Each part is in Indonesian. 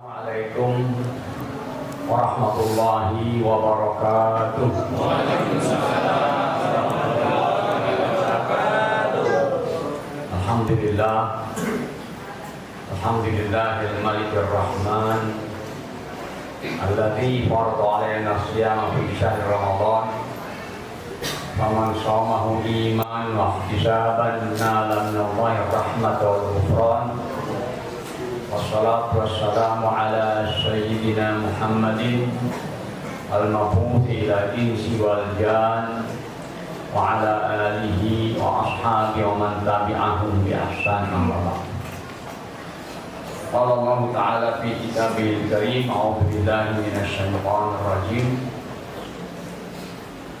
Assalamualaikum warahmatullahi wabarakatuh. Alhamdulillah, alhamdulillahil malikir rahman alladzi farada alaina siyama fi syahr ramadan. Faman shamahu iman wa ihtisaban nala minallahi rahmatan wal ghufran. Wassalatu wassalamu ala sayyidina Muhammadin al-mab'uts ila insi wal jan wa ala alihi wa ashabihi wa man tabi'ahum bi ihsan amma ba'd. Qala Allah ta'ala fi kitabil karim, a'udzu billahi minasy syaithanir rajim.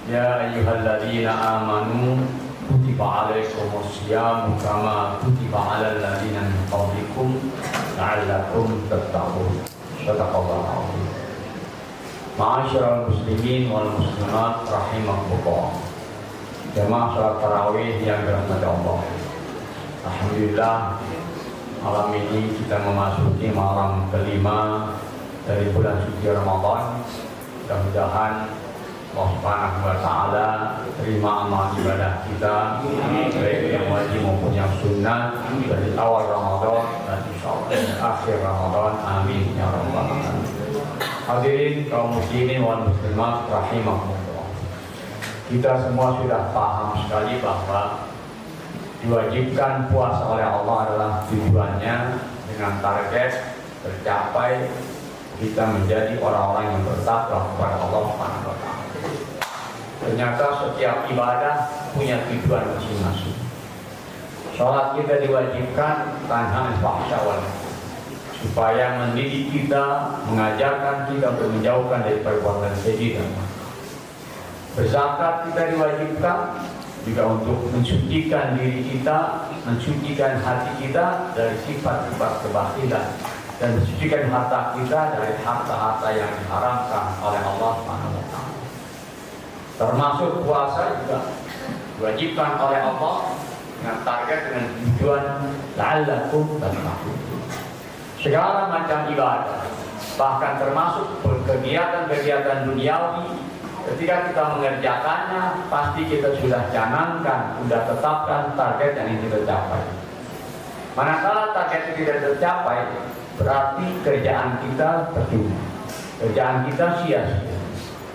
Ya ayyuhalladzina amanu kutiba alaikumus syamu kama kutiba alal ladzina min qablikum la'allakum tattaqun. Shadaqallahu a'adzim. Ma'asyiral muslimin wal muslimat rahimakumullah. Jamaah salat tarawih yang dirahmati Allah. Alhamdulillah, malam ini kita memasuki malam kelima dari bulan suci Ramadan. Mudah-mudahan Allah Subhanahu wa ta'ala terima amal ibadah kita, baik yang wajib maupun yang sunnah, dari awal Ramadan dan insyaallah akhir Ramadan. Amin ya rabbal alamin. Hadirin kaum muslimin wal muslimat rahimakumullah. Kita semua sudah paham sekali bahwa diwajibkan puasa oleh Allah adalah tujuannya dengan target tercapai kita menjadi orang-orang yang bertakwa kepada Allah Subhanahu wa ta'ala. Ternyata setiap ibadah punya tujuan masing-masing. Sholat kita diwajibkan tanha al-fahsya wal munkar, supaya mendidik kita, mengajarkan kita untuk menjauhkan dari perbuatan keji dan munkar. Berzakat kita diwajibkan juga untuk mensucikan diri kita, mensucikan hati kita dari sifat-sifat kebatilan, dan mensucikan harta kita dari harta-harta yang diharamkan oleh Allah Subhanahu wa ta'ala. Termasuk puasa juga diwajibkan oleh Allah dengan target, dengan tujuan la'allakum tattaqun. Segala macam ibadah, bahkan termasuk kegiatan-kegiatan duniawi, ketika kita mengerjakannya pasti kita sudah canangkan, sudah tetapkan target yang ingin kita capai. Manakala target itu tidak tercapai, berarti kerjaan kita percuma, kerjaan kita sia-sia.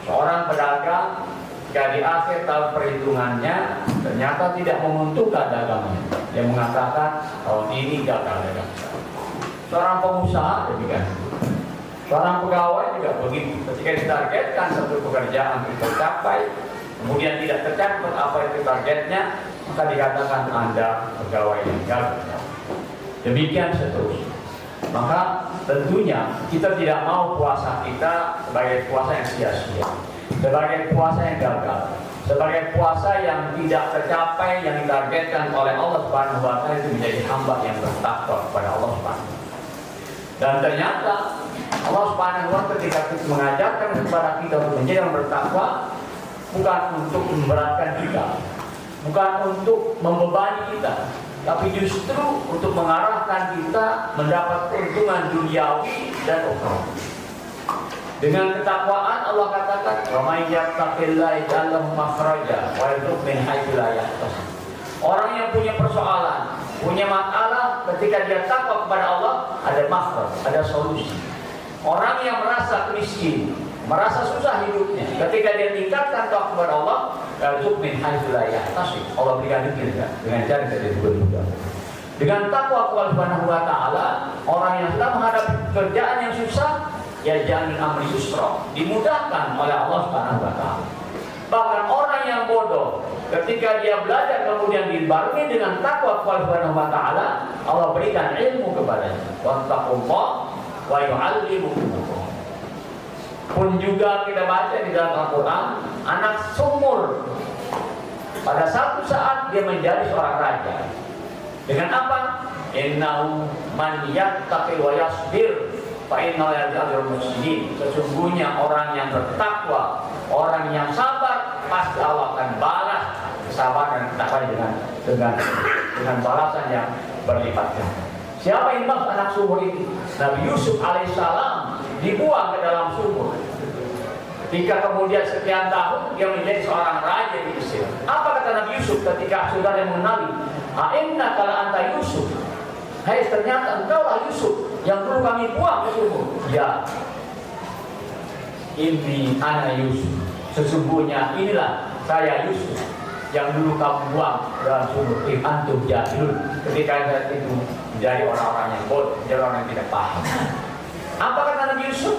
Seorang pedagang jika di akhir tahun perhitungannya ternyata tidak menguntungkan dagangnya, dia mengatakan tahun ini gagal dagang. Seorang pengusaha demikian, seorang pegawai juga begitu. Ketika ditargetkan satu pekerjaan tercapai, kemudian tidak tercapai apa itu targetnya, maka dikatakan Anda pegawai yang gagal. Demikian seterusnya. Maka tentunya kita tidak mau puasa kita sebagai puasa yang sia-sia, sebagai puasa yang gagal, sebagai puasa yang tidak tercapai yang ditargetkan oleh Allah Subhanahu wa ta'ala, itu menjadi hamba yang bertakwa kepada Allah Subhanahu wa ta'ala. Dan ternyata Allah Subhanahu wa ta'ala ketika mengajarkan kepada kita untuk menjadi yang bertakwa, bukan untuk memberatkan kita, bukan untuk membebani kita, tapi justru untuk mengarahkan kita mendapat keuntungan duniawi dan ukhrawi. Dengan ketakwaan Allah katakan, "Wa may yattaqillaha yaj'al lahu makhraja wa yarzuqhu min haitsu la yahtasib." Orang yang punya persoalan, punya masalah, ketika dia takwa kepada Allah, ada makhraj, ada solusi. Orang yang merasa miskin, merasa susah hidupnya, ketika dia tingkatkan takwa kepada Allah, yarzuqhu min haitsu la yahtasib, Allah berikan rezeki dengan cara tidak diduga-duga. Dengan takwa kepada Subhanahu wa ta'ala, orang yang sedang menghadapi pekerjaan yang susah, ya jangan amri yusra, dimudahkan oleh Allah Subhanahu wa ta'ala. Bahkan orang yang bodoh, ketika dia belajar kemudian dibarengi dengan takwa kepada Subhanahu wa ta'ala, Allah berikan ilmu kepadanya. Wattaqullah wa yu'allimukumullah. Pun juga kita baca di dalam Al-Quran, anak sumur pada satu saat dia menjadi seorang raja. Dengan apa? Innahu man yattaqi wa yasbir fa innahu yaj'alul muslimin. Sesungguhnya orang yang bertakwa, orang yang sabar, pasti Allah akan balas kesabaran dan ketakwaan dengan balasan yang berlipat ganda. Siapa yang dimaksud anak sumur itu? Nabi Yusuf alaihissalam dibuang ke dalam sumur. Ketika kemudian sekian tahun dia menjadi seorang raja di Mesir. Apa kata Nabi Yusuf ketika saudara mengenali? Inna kala anta Yusuf. Hai, ternyata engkaulah Yusuf yang dulu kami buang ke sumur. Ya, ini ana Yusuf. Sesungguhnya inilah saya Yusuf yang dulu kamu buang dalam sumur. Antum jahilun. Ketika saat itu menjadi orang-orang yang bodoh, menjadi orang yang tidak paham. Apa kata Nabi Yusuf?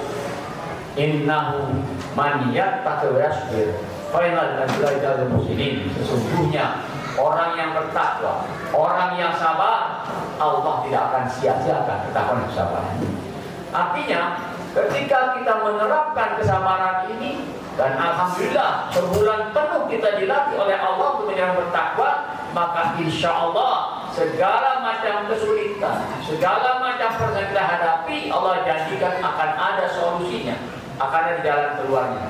Innahu man yattaqi wa yasbir fa inna lillahi muslimin. Sesungguhnya orang yang bertakwa, orang yang sabar, Allah tidak akan sia-siakan ketakwaan dan kesabaran. Artinya, ketika kita menerapkan kesabaran ini, dan alhamdulillah sebulan penuh kita dilatih oleh Allah untuk menjadi bertakwa, maka insya Allah segala macam kesulitan, segala macam persoalan kita hadapi, Allah janjikan akan ada solusinya, akan ada jalan keluarnya.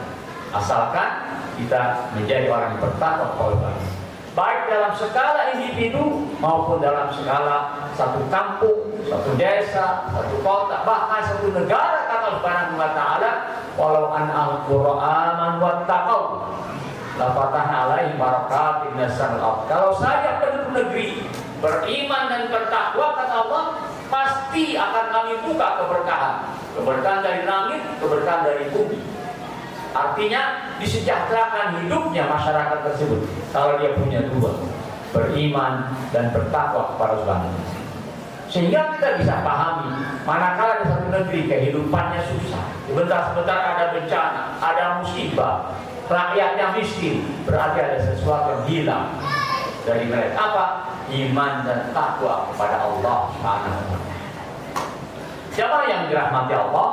Asalkan kita menjadi orang yang bertakwa kepada Allah, baik dalam skala individu maupun dalam skala satu kampung, satu desa, satu kota, bahkan satu negara. Kata Allah Subhanahu wa taala, walau an al-Qur'an wattaqau la fatahna alaihim barakatin minas samawati. Kalau saja penduduk negeri beriman dan bertakwa, kata Allah, pasti akan kami buka keberkahan. Keberkahan dari langit, keberkahan dari bumi. Artinya disejahterakan hidupnya masyarakat tersebut kalau dia punya dua, beriman dan bertakwa kepada Tuhan. Sehingga kita bisa pahami, manakala di satu negeri kehidupannya susah, sebentar-sebentar ada bencana, ada musibah, rakyatnya miskin, berarti ada sesuatu yang hilang dari mereka. Apa? Iman dan takwa kepada Allah Subhanahu wa taala. Siapa yang dirahmati Allah?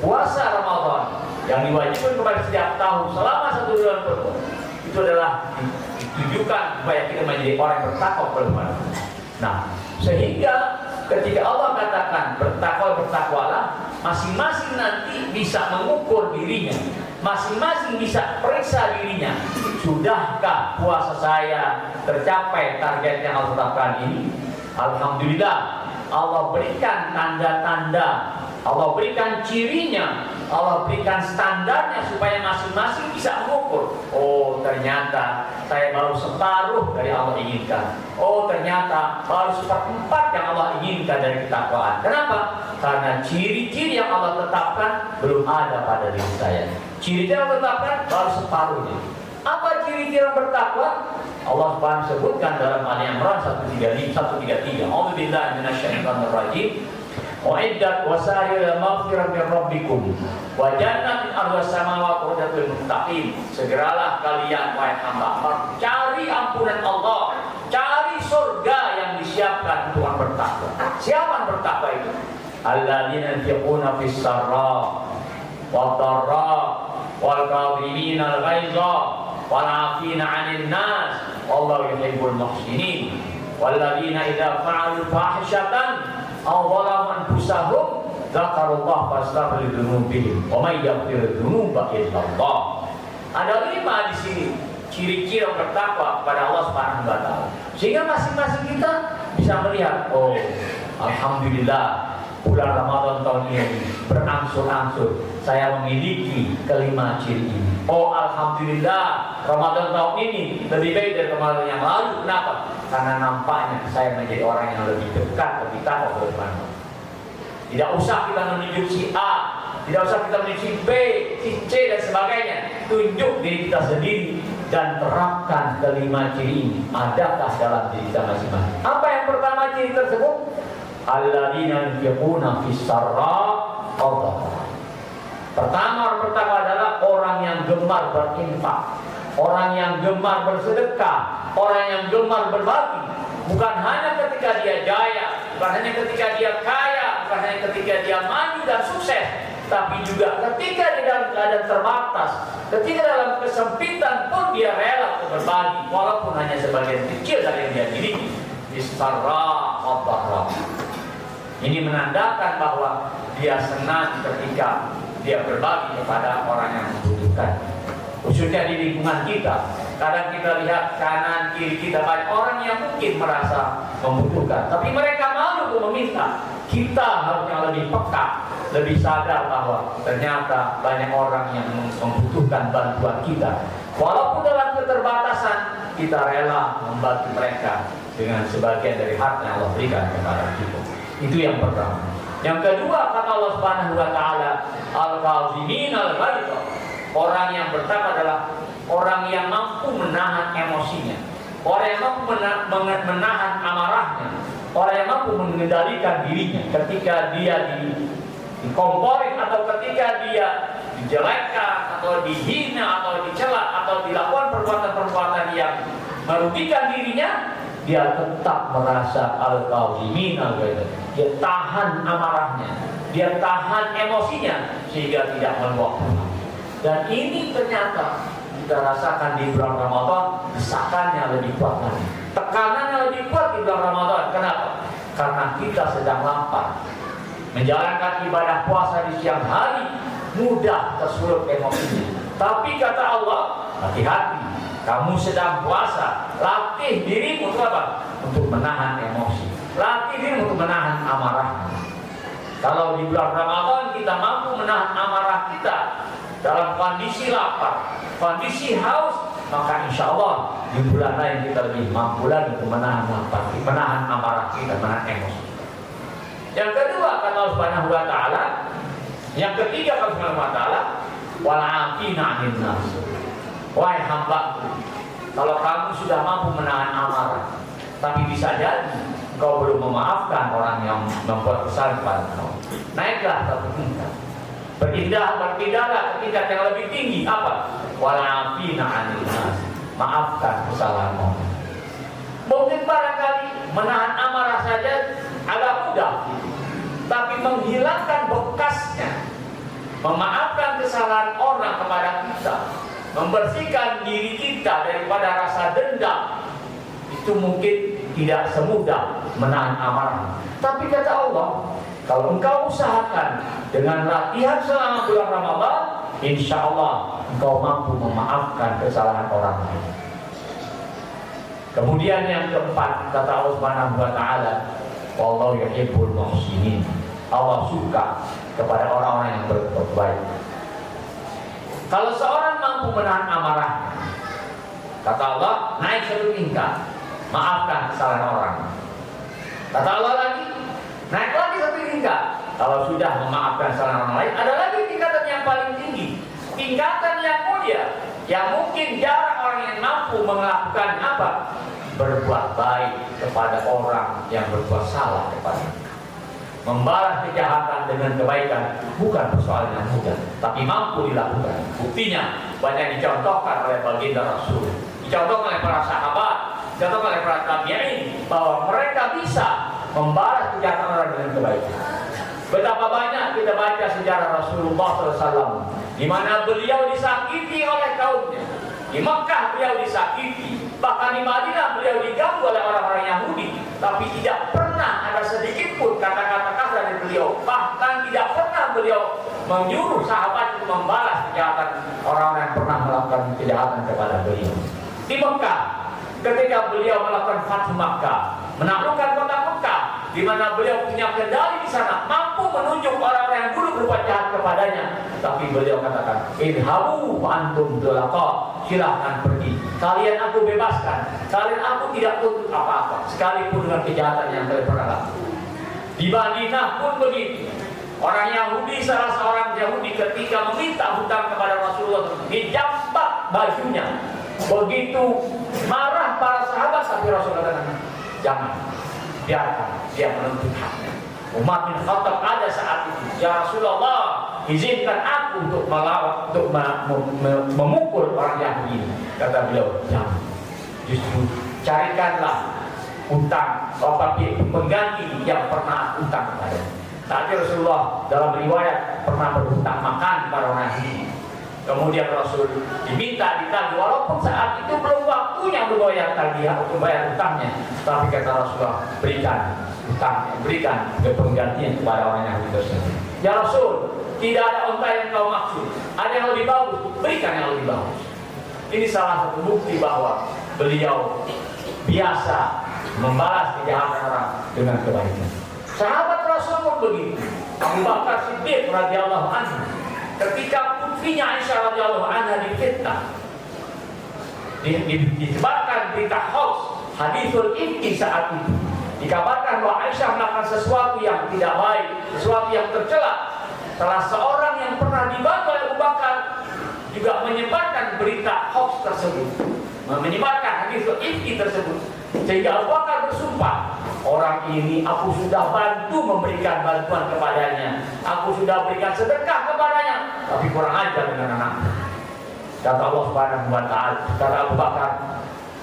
Puasa Ramadan yang diwajibkan kepada setiap tahun selama 1 bulan penuh, itu adalah ditujukan supaya kita menjadi orang yang bertakwa kepada Allah. Nah, sehingga ketika Allah katakan bertakwalah, masing-masing nanti bisa mengukur dirinya, masing-masing bisa periksa dirinya. Sudahkah puasa saya tercapai target yang Allah tetapkan ini? Alhamdulillah, Allah berikan tanda-tanda, Allah berikan cirinya, Allah berikan standarnya supaya masing-masing bisa mengukur. Oh, ternyata saya baru separuh dari Allah inginkan. Oh, ternyata baru 1/4 yang Allah inginkan dari ketakwaan. Kenapa? Karena ciri-ciri yang Allah tetapkan belum ada pada diri saya. Ciri yang Allah tetapkan baru separuhnya. Apa ciri-ciri yang bertakwa? Allah Subhanahu sebutkan dalam Ali Imran 133. A'udzubillahi minasyaitonir rajim. Wa'iddat wasari'il maghfirah min rabbikum wa jannatin ardhas samawati wal ardi muttaqin. Segeralah kalian wahai hamba, cari ampunan Allah, cari surga yang disiapkan untuk orang bertakwa. Siapa yang bertakwa itu? Alladzina yunfiquna fis sarra wad dharra wal kadhimina al ghaidha wal 'afina 'anil nas wallahu yuhibbul muhsinin. Walladzina idza fa'alu fahishatan awalam anfusahum zakarullah fastaghfiru dzunubihim wa may yaghfiru dzunuba illa Allah. Ada 5 di sini ciri-ciri yang bertakwa kepada Allah Subhanahu wa taala. Sehingga masing-masing kita bisa melihat, oh, alhamdulillah bulan Ramadan tahun ini berangsur-angsur saya memiliki kelima ciri ini. Oh, alhamdulillah Ramadan tahun ini lebih baik dari Ramadan yang lalu. Kenapa? Karena nampaknya saya menjadi orang yang lebih dekat, lebih takwa kepada Tuhan. Tidak usah kita menunjuk si A, tidak usah kita menunjuk si B, si C dan sebagainya. Tunjuk diri kita sendiri dan terapkan kelima ciri ini. Adakah dalam diri kita masing-masing? Apa yang pertama ciri tersebut? Alladzina yunfiquna fis sarra wad dharra. Pertama adalah orang yang gemar berinfak, orang yang gemar bersedekah, orang yang gemar berbagi. Bukan hanya ketika dia jaya, bukan hanya ketika dia kaya, bukan hanya ketika dia maju dan sukses, tapi juga ketika di dalam keadaan terbatas, ketika dalam kesempitan pun dia rela untuk berbagi, walaupun hanya sebagian kecil dari yang dia miliki. Bisarra wad dharra. Ini menandakan bahwa dia senang ketika dia berbagi kepada orang yang membutuhkan. Khususnya di lingkungan kita, kadang kita lihat kanan kiri kita banyak orang yang mungkin merasa membutuhkan, tapi mereka malu untuk meminta, kita harusnya lebih peka, lebih sadar bahwa ternyata banyak orang yang membutuhkan bantuan kita. Walaupun dalam keterbatasan, kita rela membantu mereka dengan sebagian dari harta yang Allah berikan kepada kita. Itu yang pertama. Yang kedua, kata Allah Subhanahu wa taala, al-kazimin al-ghaidha. Orang yang bertakwa adalah orang yang mampu menahan emosinya, orang yang mampu menahan amarahnya, orang yang mampu mengendalikan dirinya ketika dia dikomporin atau ketika dia dijelekkan atau dihina atau dicela atau dilakukan perbuatan-perbuatan yang merugikan dirinya, dia tetap merasa al-kazimin al-ghaidha. Dia tahan amarahnya, dia tahan emosinya sehingga tidak meluap. Dan ini ternyata kita rasakan di bulan Ramadan, desakannya lebih kuat lagi, tekanannya lebih kuat di bulan Ramadan. Kenapa? Karena kita sedang lapar. Menjalankan ibadah puasa di siang hari mudah tersulut emosinya. Tapi kata Allah, hati-hati, kamu sedang puasa, latih dirimu untuk apa? Untuk menahan emosi, latih dirimu untuk menahan amarah. Kalau di bulan Ramadan kita mampu menahan amarah kita dalam kondisi lapar, kondisi haus, maka insya Allah di bulan lain kita lebih mampu lagi untuk menahan lapar, menahan amarah kita, menahan emosi. Yang kedua kata Allah Subhanahu wa taala, yang ketiga kata Allah Subhanahu wa taala, wal 'afina 'anil nas. Wahai hamba, kalau kamu sudah mampu menahan amarah, tapi bisa jadi kau belum memaafkan orang yang membuat kesalahan pada kau, naiklah satu tingkat. Berpindahlah ke tingkat yang lebih tinggi. Apa? Walafina 'anil nas. Maafkan kesalahan orang. Mungkin barangkali menahan amarah saja agak mudah, tapi menghilangkan bekasnya, memaafkan kesalahan orang kepada kita, membersihkan diri kita daripada rasa dendam, itu mungkin tidak semudah menahan amarah. Tapi kata Allah, kalau engkau usahakan dengan latihan selama bulan Ramadan, insya Allah engkau mampu memaafkan kesalahan orang lain. Kemudian yang keempat, kata Allah Subhanahu wa taala, wallahu yuhibbul muhsinin. Allah suka kepada orang-orang yang berbuat baik. Kalau seorang mampu menahan amarah, kata Allah, naik satu tingkat, maafkan kesalahan orang. Kata Allah lagi, naik lagi satu tingkat. Kalau sudah memaafkan kesalahan orang lain, ada lagi tingkatan yang paling tinggi, tingkatan yang mulia, yang mungkin jarang orang yang mampu melakukan apa? Berbuat baik kepada orang yang berbuat salah kepada kita. Membalas kejahatan dengan kebaikan bukan persoalan yang mudah, tapi mampu dilakukan. Buktinya banyak dicontohkan oleh baginda Rasul, dicontohkan oleh para sahabat, dicontohkan oleh para tabi'in, bahwa mereka bisa membalas kejahatan orang dengan kebaikan. Betapa banyak kita baca sejarah Rasulullah SAW, di mana beliau disakiti oleh kaumnya. Di Mekah beliau disakiti, bahkan di Madinah beliau diganggu oleh orang-orang Yahudi, tapi tidak pernah ada sedikit pun kata-kata kasar dari beliau. Bahkan tidak pernah beliau menyuruh sahabat untuk membalas kejahatan orang-orang yang pernah melakukan kejahatan kepada beliau. Di Mekah, ketika beliau melakukan Fathu Makkah, menaklukkan kota Mekah, di mana beliau punya kendali di sana, mampu menunjuk orang-orang yang dulu berbuat jahat kepadanya, tapi beliau katakan, idhabu antum dulaqa, silahkan pergi, kalian aku bebaskan, kalian aku tidak tuntut apa-apa, sekalipun dengan kejahatan yang kalian pernah lakukan. Di Madinah pun begitu. Orang Yahudi, salah seorang Yahudi ketika meminta hutang kepada Rasulullah, dijambak bajunya. Begitu marah para sahabat, tapi Rasulullah katakan, jangan, biarkan dia menuntut haknya. Umar bin Khattab ada saat itu, ya Rasulullah, izinkan aku untuk melawan, untuk memukul orang Yahudi. Kata beliau, jangan, justru carikanlah utang, pengganti yang pernah utang kepada. Saat itu Rasulullah dalam riwayat pernah berhutang makan kepada orang Yahudi. Kemudian Rasul diminta ditagih, walaupun saat itu belum waktunya membayar tagihan untuk membayar utangnya, tapi kata Rasulullah, berikan utang, berikan penggantian kepada orang yang tersebut. Ya Rasul, tidak ada unta yang kau maksud, ada yang lebih bagus, berikan yang lebih bagus. Ini salah satu bukti bahwa beliau biasa membalas kejahatan orang dengan kebaikan. Sahabat Rasul pun begitu. Abu Bakar Siddiq radhiyallahu anhu, ketika putrinya Aisyah radhiyallahu anha difitnah, disebarkan berita hoax, hadithul ifki saat itu, dikabarkan bahwa Aisyah melakukan sesuatu yang tidak baik, sesuatu yang tercela. Salah seorang yang pernah dibantu oleh Abu Bakar juga menyebarkan berita hoax tersebut, menyebarkan hadithul ifki tersebut, sehingga Abu Bakar bersumpah, orang ini aku sudah bantu memberikan bantuan kepadanya, aku sudah berikan sedekah kepadanya, tapi kurang ajar dengan anak. Kata Allah Subhanahu wa Ta'ala, kata Abu Bakar,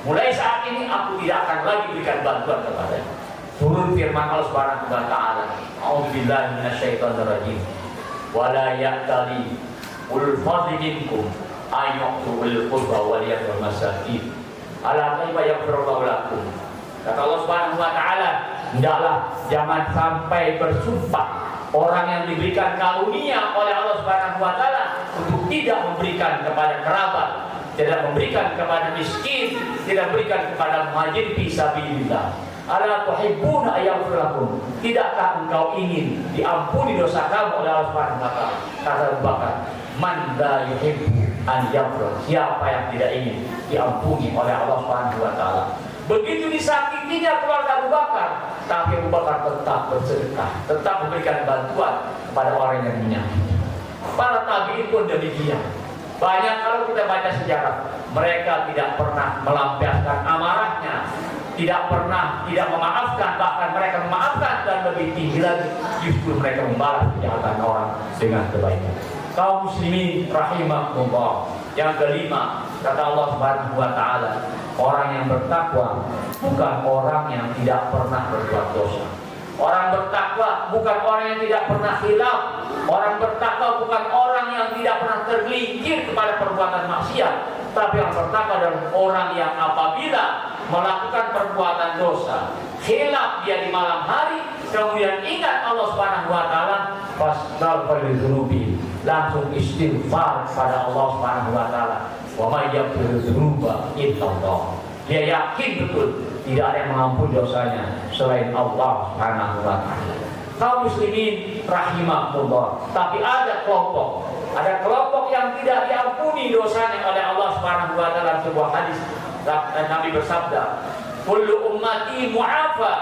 mulai saat ini aku tidak akan lagi berikan bantuan kepadanya. Turun firman Allah Subhanahu wa Ta'ala, a'udzubillahi minasyaitonir rajim, wala ya'tali ulul fadli minkum ayyu'tu ulul qurba wal yatal masakin ala kaifa yaghfirullahu lakum. Kata Allah Subhanahu wa Ta'ala, hendaklah jangan sampai bersumpah orang yang diberikan karunia oleh Allah Subhanahu wa Ta'ala untuk tidak memberikan kepada kerabat, tidak memberikan kepada miskin, tidak memberikan kepada muhajir fi sabilillah. Ala tuhibbuna ayaghfir lakum. Tidakkah engkau ingin diampuni dosa kamu oleh Allah Subhanahu wa Ta'ala? Kata Abu Bakar, man la yuhibbu an yaghfir. Siapa yang tidak ingin diampuni oleh Allah Subhanahu wa Ta'ala? Begitu disakitinya keluarga Abu Bakar, tapi Abu Bakar tetap bersedekah, tetap memberikan bantuan kepada orang yang menyakiti. Para tabi'in pun demikian. Banyak kalau kita baca sejarah, mereka tidak pernah melampiaskan amarahnya, tidak pernah tidak memaafkan, bahkan mereka memaafkan dan lebih tinggi lagi, justru mereka membalas kejahatan orang dengan kebaikan. Kaum muslimin rahimahullah. Yang kelima, kata Allah Subhanahu wa Ta'ala, orang yang bertakwa bukan orang yang tidak pernah berbuat dosa. Orang bertakwa bukan orang yang tidak pernah khilaf. Orang bertakwa bukan orang yang tidak pernah tergelincir kepada perbuatan maksiat. Tapi yang bertakwa adalah orang yang apabila melakukan perbuatan dosa, khilaf dia di malam hari, kemudian ingat Allah Subhanahu wa Ta'ala, fastaghfir dzunubi, langsung istighfar pada Allah Subhanahu wa Ta'ala. Wa may yaghfiru dzunuba illallah. Dia yakin betul tidak ada yang mengampuni dosanya selain Allah Subhanahu wa Ta'ala. Kaum muslimin rahimahullah. Tapi ada kelompok yang tidak diampuni dosanya oleh Allah Subhanahu wa Ta'ala. Sebuah hadis Nabi bersabda, kullu ummati mu'afa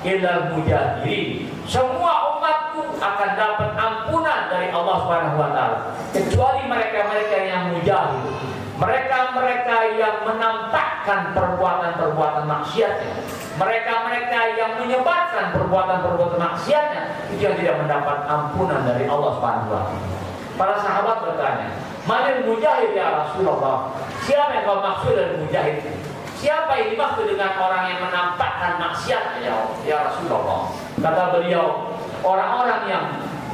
illal mujahirin. Semua umatku akan dapat ampunan dari Allah Subhanahu wa Ta'ala kecuali mereka-mereka yang mujahid, mereka-mereka yang menampakkan perbuatan-perbuatan maksiatnya, mereka-mereka yang menyebarkan perbuatan-perbuatan maksiatnya, itu yang tidak mendapat ampunan dari Allah Subhanahu wa Ta'ala. Para sahabat bertanya, manil mujahid ya Rasulullah? Siapa yang kau maksud dari mujahid? Siapa yang dimaksud dengan orang yang menampakkan maksiat ya Rasulullah? Kata beliau, orang-orang yang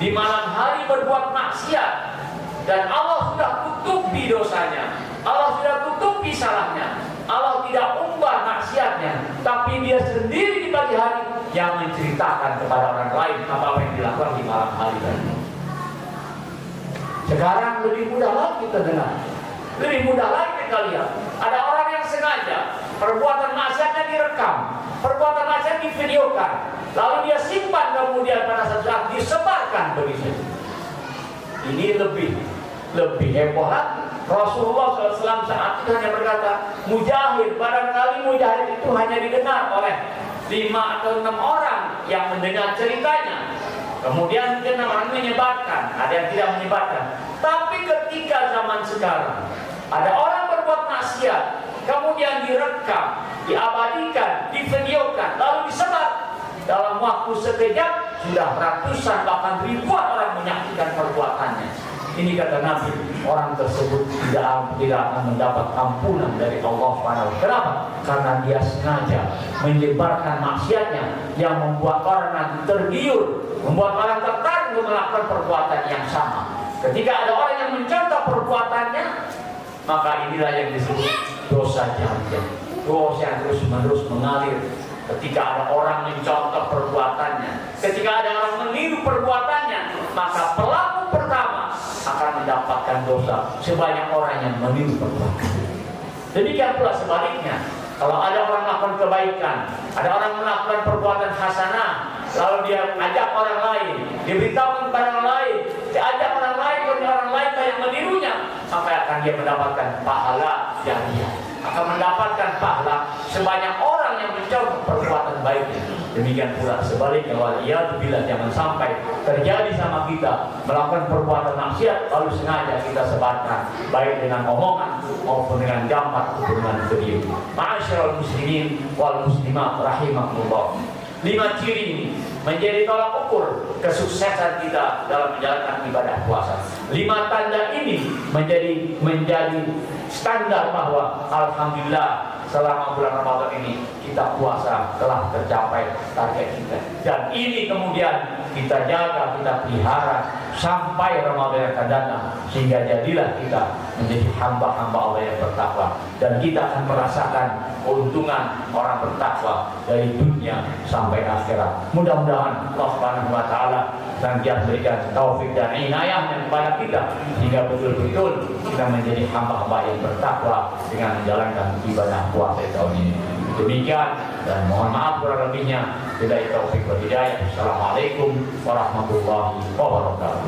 di malam hari berbuat maksiat dan Allah sudah tutupi dosanya, Allah sudah tutupi salahnya, Allah tidak ubah maksiatnya, tapi dia sendiri di pagi hari yang menceritakan kepada orang lain apa yang dilakukan di malam hari tadi. Sekarang lebih mudah lagi kita dengar, lebih mudah lagi kita lihat. Ada orang yang sengaja perbuatan maksiatnya direkam, perbuatan maksiat divideokan, lalu dia simpan, kemudian pada saat disebarkan begitu. Ini lebih heboh lagi. Rasulullah SAW saat itu hanya berkata, mujahid, barangkali mujahid itu hanya didengar oleh 5 atau 6 orang yang mendengar ceritanya. Kemudian mungkin orang menyebarkan, ada yang tidak menyebarkan. Tapi ketika zaman sekarang ada orang berbuat maksiat, kemudian direkam, diabadikan, divideokan, lalu disebar, dalam waktu sekejap sudah ratusan bahkan ribuan orang menyaksikan perbuatannya. Ini kata Nabi, orang tersebut tidak akan mendapat ampunan dari Allah SWT. Kenapa? Karena dia sengaja menyebarkan maksiatnya yang membuat orang nanti tergiur, membuat orang tertarik untuk melakukan perbuatan yang sama. Ketika ada orang yang mencontoh perbuatannya, maka inilah yang disebut dosa jariah, dosa yang terus-menerus mengalir. Ketika ada orang mencontoh perbuatannya, ketika ada orang meniru perbuatannya, maka pelaku pertama akan mendapatkan dosa sebanyak orang yang meniru perbuatannya. Demikian pula sebaliknya, kalau ada orang melakukan kebaikan, ada orang melakukan perbuatan hasanah, lalu dia ajak orang lain, dia beritahu kepada orang lain, dia ajak orang lain, kemudian orang lain banyak menirunya, maka akan dia mendapatkan pahala yang dia akan mendapatkan pahala sebanyak orang yang mencontoh perbuatan baiknya. Demikian pula sebaliknya, waliyadzubillah, jangan sampai terjadi sama kita melakukan perbuatan maksiat lalu sengaja kita sebarkan, baik dengan omongan maupun dengan gambar maupun dengan video. Ma'asyiral muslimin wal muslimat rahimakumullah. 5 ciri ini menjadi tolak ukur kesuksesan kita dalam menjalankan ibadah puasa. 5 tanda ini menjadi standar bahwa alhamdulillah selama bulan Ramadan ini kita puasa telah tercapai target kita. Dan ini kemudian kita jaga, kita pelihara sampai Ramadan yang akan datang, sehingga jadilah kita menjadi hamba-hamba Allah yang bertakwa, dan kita akan merasakan keuntungan orang bertakwa dari dunia sampai akhirat. Mudah-mudahan Allah Subhanahu wa taala senantiasa berikan taufik dan inayahnya kepada kita sehingga betul-betul kita menjadi hamba-hamba yang bertakwa dengan menjalankan ibadah puasa tahun ini. Demikian, dan mohon maaf kurang lebihnya. Billahi taufik wal hidayah. Assalamualaikum warahmatullahi wabarakatuh.